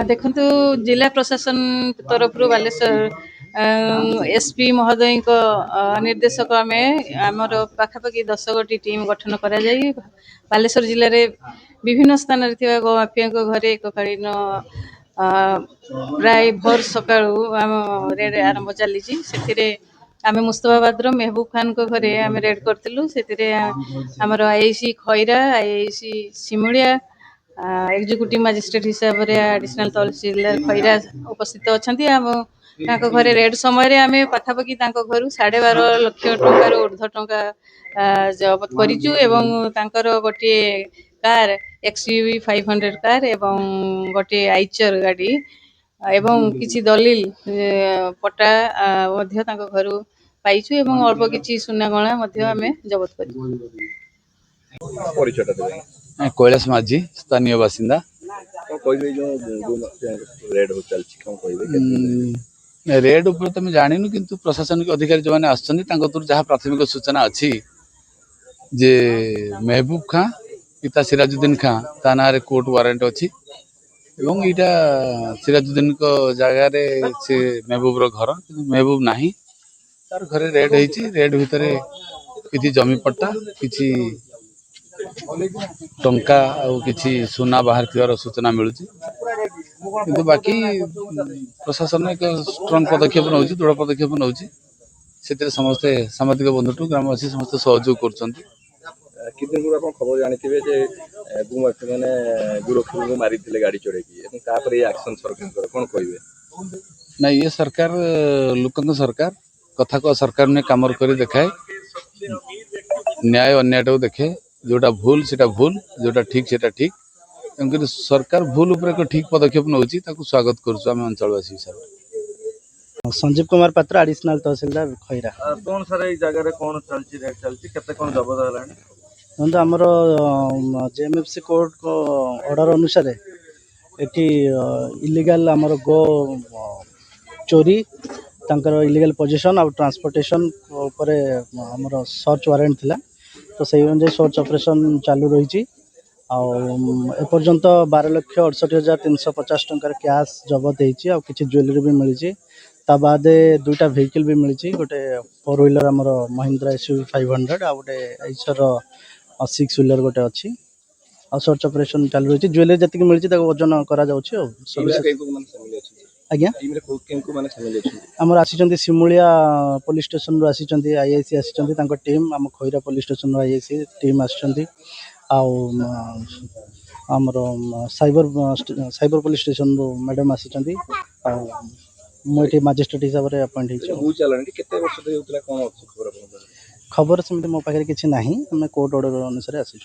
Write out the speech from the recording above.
देखु जिला प्रशासन तरफ बालेश्वर एसपी महोदय निर्देशक आमर पाखापाखि 10 गोटी टीम गठन कर बालेश्वर जिले में विभिन्न स्थान गोमाफिया घरे एककालीन प्राय भोर सका रेड आरंभ चली आम मुस्तफाबाद मेहबूब खान को घरे आम रेड करूँ से आमर IC Khaira IC Simulia executive magistrate हिसाब से एडिशनल तहसीलदार खैरा उपस्थित अच्छा घरे रेड समय आम पखापाखि घर 12.5 लाख टंकार ऊर्ध्व टंका जबत कर गोटे कार XUV 500 कार एवं गोटे आइचर गाड़ी एवं किसी दलिल पट्टा घर पाइछु एवं अल्प किसी सुना गणा आम जबत कर कैलाश माझी स्थानीय बासिंदा रेड उपर तुम जानु किंतु प्रशासनिक अधिकारी जो मैंने जहाँ प्राथमिक सूचना अच्छी जे महबूब खां पिता सिराजुद्दीन खां ता ना कोर्ट वारंट अच्छी एवं यहाँ सिराजुद्दीन को जगार से महबूब घर महबूब नहीं तार घरे रेड होती रेड भितर किसी जमी पट्टा किसी टंका किसी सुना बाहर थी सूचना मिलूँ किंतु बाकी प्रशासन एक स्ट्रंग पदक्षेप नौ दृढ़ पदक्षेप नौ समस्ते सामाजिक बंधुठू ग्रामवासी समस्त सहयोग कर खबर जानी मैंने गुरु मारी गाड़ी चढ़े एक्शन सरकार कौन कहे ना ये सरकार लोक सरकार कथा को सरकार ने काम कर देखाए न्याय अन्याय देखे जोटा भूल सेटा भूल जोटा ठीक सेटा ठीक तेणुक सरकार भूल उपर एक ठीक पदक्षेप नौ स्वागत करें अंचलवासी हिसाब संजीव कुमार पात्र एडिशनल तहसीलदार खैरा कौन सर जगह कौन चलती कौन जबत है आमर जेएमएफसी कोर्ट को ऑर्डर अनुसार एटी इलीगल आमर गो चोरी तांकर इलीगल पोजीशन और ट्रांसपोर्टेशन ऊपर आमर सर्च वारंट थिला तो से अनुसार सर्च ऑपरेशन चालू रही एपर्यंत 12,68,350 टंकार कैश जबत हो किसी ज्वेलरी भी मिली ता बाद 2टा व्हीकल भी मिली गोटे 4 व्हीलर आमर महिंद्रा SUV 500 आ गोटे आइसर 6 व्हीलर गोटे अच्छी आ सर्च ऑपरेशन चालू रही ज्वेलरी जी मिली वजन करा आज्ञा आमर आसी सिमुलिया पुलिस स्टेशन रू आसी IIC आसी टीम आम Khaira police station IIC team आसी आमर साइबर पुलिस स्टेशन रू मैडम आसी मुझे मजिस्ट्रेट हिसाब से अपॉइंट खबर सेमती मो पाखे किसी ना आम कोर्ट ऑर्डर अनुसार आसी।